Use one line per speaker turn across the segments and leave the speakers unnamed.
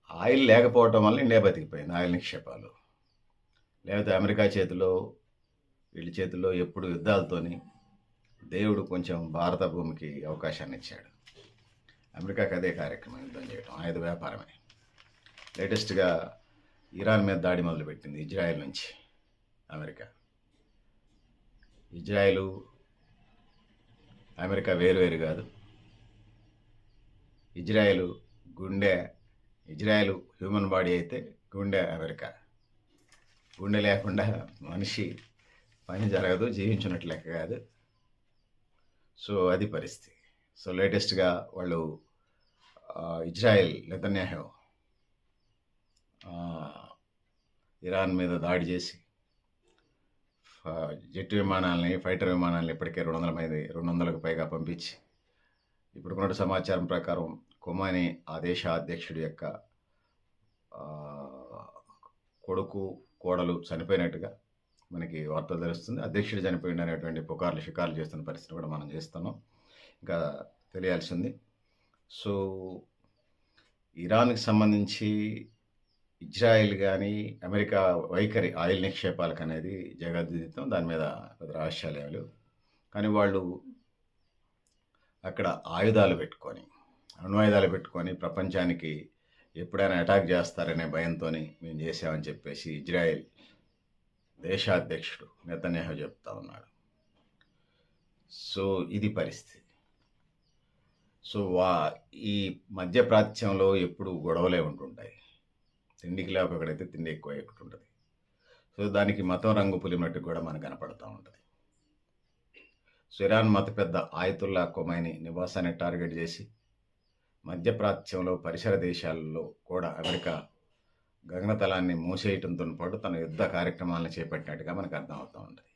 Oil లేకపోవటం వల్ల India బతికిపోయింది. Oil నిక్షేపాలు. లేకపోతే అమెరికా చేతిలో, వీళ్ళ చేతుల్లో ఎప్పుడు యుద్ధాలతోని దేవుడు కొంచెం భారత భూమికి అవకాశాన్నిచ్చాడు. అమెరికాకి అదే కార్యక్రమం, యుద్ధం చేయడం, ఆయుధ వ్యాపారమే. లేటెస్ట్‌గా ఇరాన్ మీద దాడి మొదలుపెట్టింది ఇజ్రాయెల్ నుంచి అమెరికా. ఇజ్రాయెలు, అమెరికా వేరు కాదు. ఇజ్రాయెల్ హ్యూమన్ బాడీ అయితే గుండె అమెరికా. గుండె లేకుండా మనిషి పని జరగదు, జీవించినట్లు లెక్క కాదు. సో అది పరిస్థితి. సో లేటెస్ట్‌గా వాళ్ళు ఇజ్రాయెల్ నెతన్యాహు ఇరాన్ మీద దాడి చేసి జెట్ విమానాలని, ఫైటర్ విమానాలని ఇప్పటికే 200కు పైగా పంపించి, ఇప్పుడున్న సమాచారం ప్రకారం ఖొమైనీ ఆ దేశ అధ్యక్షుడి యొక్క కొడుకు, కోడలు చనిపోయినట్టుగా మనకి వార్త తెలుస్తుంది. అధ్యక్షుడు చనిపోయింది అనేటువంటి షికార్లు చేస్తున్న పరిస్థితి కూడా మనం చేస్తున్నాం. ఇంకా తెలియాల్సింది. సో ఇరాన్కి సంబంధించి ఇజ్రాయెల్ కానీ అమెరికా వైఖరి ఆయిల్ నిక్షేపాలకు అనేది జగద్విదితం. దాని మీద పెద్ద రహస్యాలు ఏమి లేవు. కానీ వాళ్ళు అక్కడ ఆయుధాలు పెట్టుకొని, అణ్వాయుధాలు పెట్టుకొని ప్రపంచానికి ఎప్పుడైనా అటాక్ చేస్తారనే భయంతో మేము చేసామని చెప్పేసి ఇజ్రాయెల్ దేశాధ్యక్షుడు నెతన్యాహు చెప్తా ఉన్నాడు. సో ఇది పరిస్థితి. సో ఈ మధ్యప్రాచ్యంలో ఎప్పుడు గొడవలే ఉంటుంటాయి. తిండికి లేకపోతే తిండి ఎక్కువ ఎక్కుతుంటుంది. సో దానికి మతం రంగు పులిమట్టు కూడా మనకు కనపడుతూ ఉంటుంది. సో ఇరాన్ మత పెద్ద ఆయతుల్లా ఖొమైనీ నివాసాన్ని టార్గెట్ చేసి మధ్యప్రాచ్యంలో పరిసర దేశాల్లో కూడా అమెరికా గగనతలాన్ని మూసేయటంతో పాటు తన యుద్ధ కార్యక్రమాలను చేపట్టినట్టుగా మనకు అర్థమవుతూ ఉంటుంది.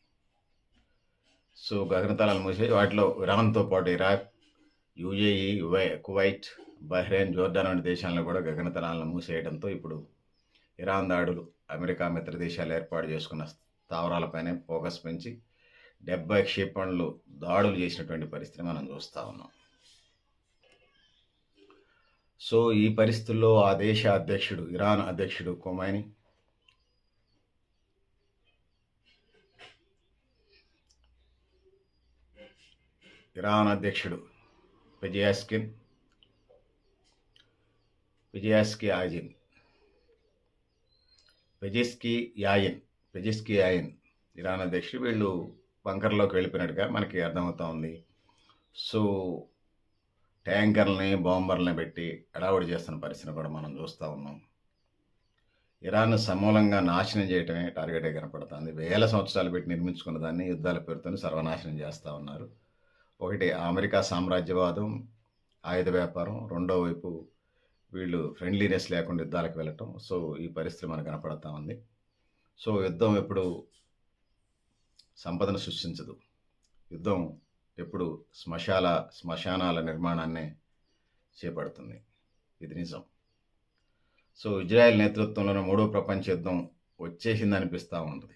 సో గగనతలాలు మూసేసి వాటిలో ఇరాన్తో పాటు Iraq, UAE, Kuwait, Bahrain, Jordan వంటి దేశాలను కూడా గగనతలాలను మూసేయడంతో ఇప్పుడు ఇరాన్ దాడులు, అమెరికా మిత్ర దేశాలు ఏర్పాటు చేసుకున్న స్థావరాలపైనే ఫోకస్ పెంచి 70 క్షిపణులు దాడులు చేసినటువంటి పరిస్థితిని మనం చూస్తూ ఉన్నాం. సో ఈ పరిస్థితుల్లో ఆ దేశ అధ్యక్షుడు, ఇరాన్ అధ్యక్షుడు ఖొమైనీ ఇరాన్ అధ్యక్షుడు పెజెస్కి యాయిన్ ఇరాన్ అధ్యక్షుడు, వీళ్ళు బంకర్లోకి వెళ్ళిపోయినట్టుగా మనకి అర్థమవుతూ ఉంది. సో ట్యాంకర్లని, బాంబర్లని పెట్టి అడావుడి చేస్తున్న పరిస్థితిని కూడా మనం చూస్తూ ఉన్నాం. ఇరాన్ సమూలంగా నాశనం చేయటమే టార్గెటే కనపడుతుంది. వేల సంవత్సరాలు పెట్టి నిర్మించుకున్న దాన్ని యుద్ధాల పేరుతో సర్వనాశనం చేస్తూ ఉన్నారు. ఒకటి అమెరికా సామ్రాజ్యవాదం, ఆయుధ వ్యాపారం, రెండో వైపు వీళ్ళు ఫ్రెండ్లీనెస్ లేకుండా యుద్ధాలకు వెళ్ళటం. సో ఈ పరిస్థితి మనకు కనపడతా ఉంది. సో యుద్ధం ఎప్పుడు సంపదను సృష్టించదు. యుద్ధం ఎప్పుడు శ్మశానాల నిర్మాణాన్నే చేపడుతుంది. ఇది నిజం. సో ఇజ్రాయెల్ నేతృత్వంలోని 3వ ప్రపంచ యుద్ధం వచ్చేసింది అనిపిస్తూ ఉంటుంది.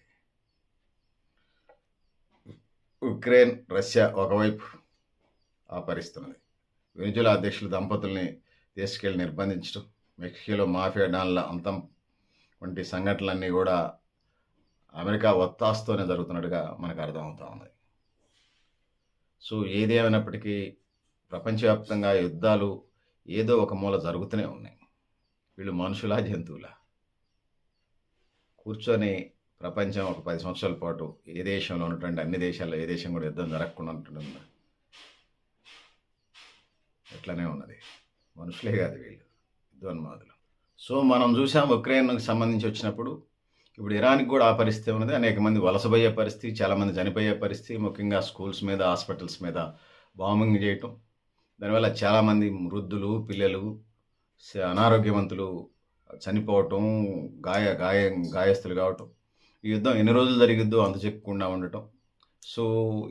ఉక్రెయిన్, రష్యా ఒకవైపు ఆపరిస్తున్నది. వెనిజులా అధ్యక్షులు దంపతుల్ని తీసుకెళ్లి నిర్బంధించడం, మెక్సికోలో మాఫియా డాన్ల అంతం వంటి సంఘటనలన్నీ కూడా అమెరికా ఒత్తాస్తోనే జరుగుతున్నట్టుగా మనకు అర్థమవుతా ఉంది. సో ఏది ఏమైనప్పటికీ ప్రపంచవ్యాప్తంగా యుద్ధాలు ఏదో ఒక మూల జరుగుతూనే ఉన్నాయి. వీళ్ళు మనుషులా, జంతువులా? కూర్చొని ప్రపంచం ఒక 10 సంవత్సరాల పాటు ఏ దేశంలో ఉన్నటువంటి అన్ని దేశాల్లో ఏ దేశం కూడా యుద్ధం జరగకుండా ఉంటుందా? ఎట్లనే ఉన్నది. మనుషులే కాదు వీళ్ళు, యుద్ధోన్మాదులు. సో మనం చూసాం ఉక్రెయిన్కి సంబంధించి వచ్చినప్పుడు, ఇప్పుడు ఇరాన్కి కూడా ఆ పరిస్థితి ఉన్నది. అనేక మంది వలసపోయే పరిస్థితి, చాలామంది చనిపోయే పరిస్థితి, ముఖ్యంగా స్కూల్స్ మీద, హాస్పిటల్స్ మీద బాంబింగ్ చేయటం. దానివల్ల చాలామంది వృద్ధులు, పిల్లలు, అనారోగ్యవంతులు చనిపోవటం, గాయస్తులు కావటం. ఈ యుద్ధం ఎన్ని రోజులు జరిగిద్దో అంత చెక్కకుండా ఉండటం. సో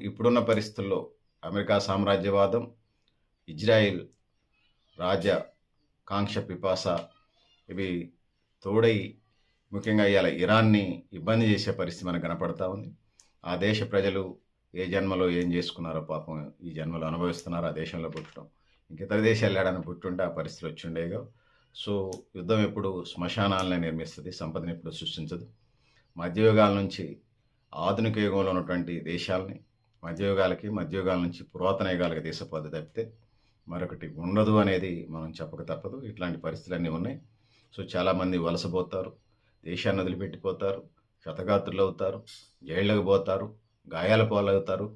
ఇప్పుడున్న పరిస్థితుల్లో అమెరికా సామ్రాజ్యవాదం, ఇజ్రాయిల్ రాజ్యాకాంక్ష పిపాస ఇవి తోడై ముఖ్యంగా ఇవాళ ఇరాన్ని ఇబ్బంది చేసే పరిస్థితి మనకు కనపడతా ఉంది. ఆ దేశ ప్రజలు ఏ జన్మలో ఏం చేసుకున్నారో పాపం ఈ జన్మలో అనుభవిస్తున్నారు. ఆ దేశంలో పుట్టడం, ఇంక ఇతర దేశాలు ఏడాన్ని పుట్టుంటే ఆ పరిస్థితులు వచ్చి ఉండేగా. సో యుద్ధం ఎప్పుడు శ్మశానాలనే నిర్మిస్తుంది, సంపదను ఎప్పుడు సృష్టించదు. మధ్యయుగాల నుంచి ఆధునిక యుగంలో ఉన్నటువంటి దేశాలని మధ్యయుగాల నుంచి పురాతన యుగాలకు తీసుకుపోద్ది తప్పితే మరొకటి ఉండదు అనేది మనం చెప్పక తప్పదు. ఇట్లాంటి పరిస్థితులన్నీ ఉన్నాయి. సో చాలామంది వలసపోతారు, దేశాన్ని వదిలిపెట్టిపోతారు, క్షతగాత్రులు అవుతారు, జైళ్ళకు పోతారు, గాయాల పాలవుతారు.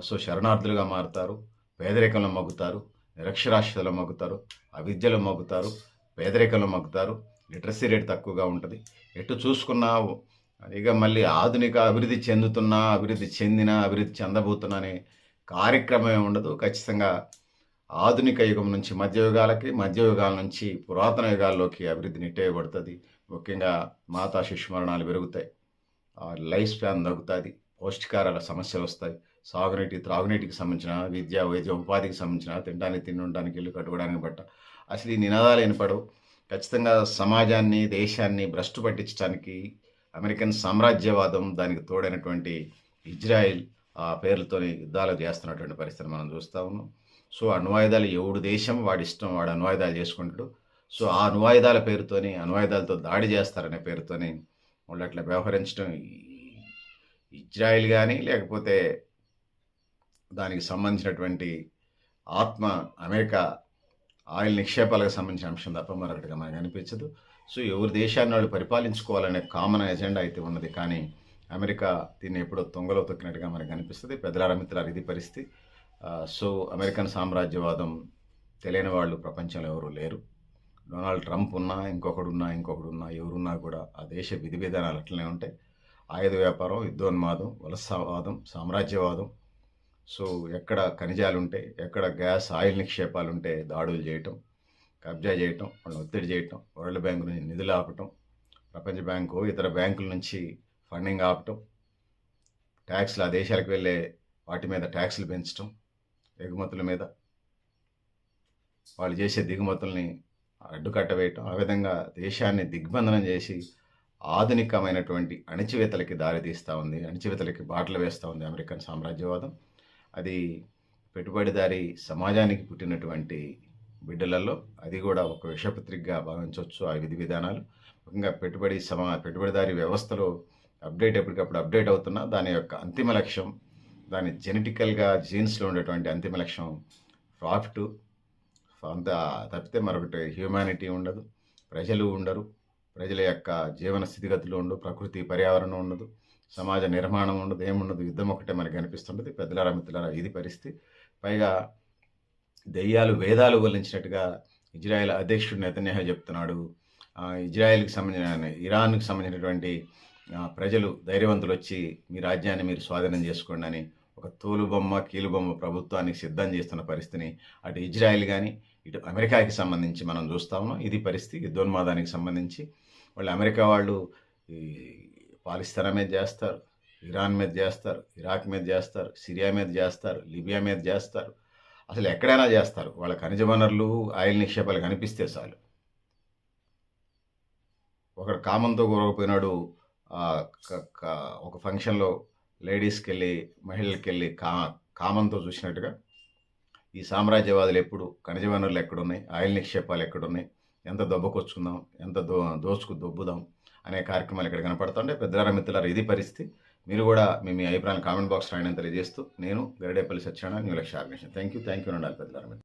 సో శరణార్థులుగా మారుతారు, పేదరికంలో మగ్గుతారు, నిరక్షరాస్యతలో మగ్గుతారు, అవిద్యలో మగ్గుతారు, పేదరికంలో మగ్గుతారు, లిటరసీ రేట్ తక్కువగా ఉంటుంది. ఎటు చూసుకున్నా ఇక మళ్ళీ ఆధునిక అభివృద్ధి చెందుతున్నా, అభివృద్ధి చెందబోతున్నా అనే కార్యక్రమం ఉండదు. ఖచ్చితంగా ఆధునిక యుగం నుంచి మధ్యయుగాల నుంచి పురాతన యుగాల్లోకి అభివృద్ధి నెట్టేయబడుతుంది. ముఖ్యంగా మాతా శిశు మరణాలు పెరుగుతాయి, లైఫ్ స్పాన్ తగ్గుతుంది, పౌష్టికారాల సమస్యలు వస్తాయి, సాగునీటి త్రాగునీటికి సంబంధించిన విద్య వైద్య ఉపాధికి సంబంధించిన తినడానికి తినడానికి ఇల్లు కట్టుకోవడానికి బట్ట అసలు ఈ నినాదాలు వినపడవు. ఖచ్చితంగా సమాజాన్ని దేశాన్ని భ్రష్టు పట్టించడానికి అమెరికన్ సామ్రాజ్యవాదం, దానికి తోడైనటువంటి ఇజ్రాయిల్ ఆ పేర్లతోని యుద్ధాలు చేస్తున్నటువంటి పరిస్థితిని మనం చూస్తూ ఉన్నాం. సో అణ్వాయుధాలు ఎవడు దేశం వాడి ఇష్టం, వాడు అణ్వాయుధాలు చేసుకుంటాడు. సో ఆ అణ్వాయుధాల పేరుతోని అణ్వాయుధాలతో దాడి చేస్తారనే పేరుతోని వాళ్ళు అట్లా వ్యవహరించడం ఇజ్రాయిల్ కానీ లేకపోతే దానికి సంబంధించినటువంటి అమెరికా ఆయిల్ నిక్షేపాలకు సంబంధించిన అంశం తప్ప మరొకటిగా మనకు అనిపించదు. సో ఎవరి దేశాన్ని వాళ్ళు పరిపాలించుకోవాలనే కామన్ ఎజెండా అయితే ఉన్నది, కానీ అమెరికా దీన్ని ఎప్పుడో తొంగలో తొక్కినట్టుగా మనకు అనిపిస్తుంది. పెద్దలారా మిత్రులారా, ఇది పరిస్థితి. సో అమెరికన్ సామ్రాజ్యవాదం తెలియని వాళ్ళు ప్రపంచంలో ఎవరు లేరు. డొనాల్డ్ ట్రంప్ ఉన్నా, ఇంకొకడున్నా ఎవరున్నా కూడా ఆ దేశ విధి విధానాలు అట్లనే ఉంటాయి. ఆయుధ వ్యాపారం, యుద్ధోన్మాదం, వలసవాదం, సామ్రాజ్యవాదం. సో ఎక్కడ ఖనిజాలు ఉంటే, ఎక్కడ గ్యాస్ ఆయిల్ నిక్షేపాలు ఉంటే దాడులు చేయటం, కబ్జా చేయటం, వాళ్ళని ఒత్తిడి చేయటం, వరల్డ్ బ్యాంకు నుంచి నిధులు ఆపటం, ప్రపంచ బ్యాంకు ఇతర బ్యాంకుల నుంచి ఫండింగ్ ఆపటం, ట్యాక్స్లు ఆ దేశాలకు వెళ్ళే వాటి మీద ట్యాక్స్లు పెంచడం, ఎగుమతుల మీద వాళ్ళు చేసే దిగుమతుల్ని అడ్డుకట్టవేయటం, ఆ విధంగా దేశాన్ని దిగ్బంధనం చేసి ఆధునికమైనటువంటి అణచివేతలకి దారితీస్తూ ఉంది, అణచివేతలకి బాటలు వేస్తూ ఉంది అమెరికన్ సామ్రాజ్యవాదం. అది పెట్టుబడిదారి సమాజానికి పుట్టినటువంటి బిడ్డలలో అది కూడా ఒక విషపత్రికగా భావించవచ్చు. ఆ విధి విధానాలు ముఖ్యంగా పెట్టుబడిదారి వ్యవస్థలో ఎప్పటికప్పుడు అప్డేట్ అవుతున్నా దాని యొక్క అంతిమ లక్ష్యం, దాని జెనెటికల్గా జీన్స్లో ఉండేటువంటి అంతిమ లక్ష్యం ప్రాఫిట్ అంత తప్పితే మరొకటి హ్యూమానిటీ ఉండదు, ప్రజలు ఉండరు, ప్రజల యొక్క జీవన స్థితిగతులు ఉండవు, ప్రకృతి పర్యావరణం ఉండదు, సమాజ నిర్మాణం ఉండదు, ఏముండదు, యుద్ధం ఒకటే మనకు అనిపిస్తుంటుంది. పెద్దలారా మిత్రులారా, ఇది పరిస్థితి. పైగా దెయ్యాలు వేదాలు వల్లించినట్టుగా ఇజ్రాయెల్ అధ్యక్షుడు నెతన్యాహు చెప్తున్నాడు. ఇజ్రాయెల్కి సంబంధించిన ఇరాన్కి సంబంధించినటువంటి ప్రజలు ధైర్యవంతులు వచ్చి మీ రాజ్యాన్ని మీరు స్వాధీనం చేసుకోండి అని ఒక తోలుబొమ్మ కీలుబొమ్మ ప్రభుత్వానికి సిద్ధం చేస్తున్న పరిస్థితిని అటు ఇజ్రాయెల్ కానీ ఇటు అమెరికాకి సంబంధించి మనం చూస్తా ఉన్నాం. ఇది పరిస్థితి. యుద్ధోన్మాదానికి సంబంధించి అమెరికా వాళ్ళు ఈ పాలిస్తానా మీద చేస్తారు, ఇరాన్ మీద చేస్తారు, ఇరాక్ మీద చేస్తారు, సిరియా మీద చేస్తారు, లిబియా మీద చేస్తారు, అసలు ఎక్కడైనా చేస్తారు. వాళ్ళ ఖనిజ వనరులు ఆయిల్ నిక్షేపాలు కనిపిస్తే చాలు. ఒకడు కామంతో కూరకపోయినాడు, ఒక ఫంక్షన్లో లేడీస్కి వెళ్ళి మహిళలకి వెళ్ళి కామంతో చూసినట్టుగా ఈ సామ్రాజ్యవాదులు ఎప్పుడు ఖనిజ వనరులు ఎక్కడున్నాయి, ఆయిల్ నిక్షేపాలు ఎక్కడున్నాయి, ఎంత దొబ్బకొచ్చుకుందాం, ఎంత దోచుకు అనే కార్యక్రమాలు ఇక్కడ కనపడుతుంటే పెద్దలారా మిత్రులారా, ఇది పరిస్థితి. మీరు కూడా మీ అభిప్రాయాన్ని కామెంట్ బాక్స్ రాయడం తెలియజేస్తూ నేను గరిడేపల్లి సత్యనారాయణ, న్యూ లక్ష్య ఆర్గనైజేషన్. థ్యాంక్ యూ ఉండాలి పెద్దలారా.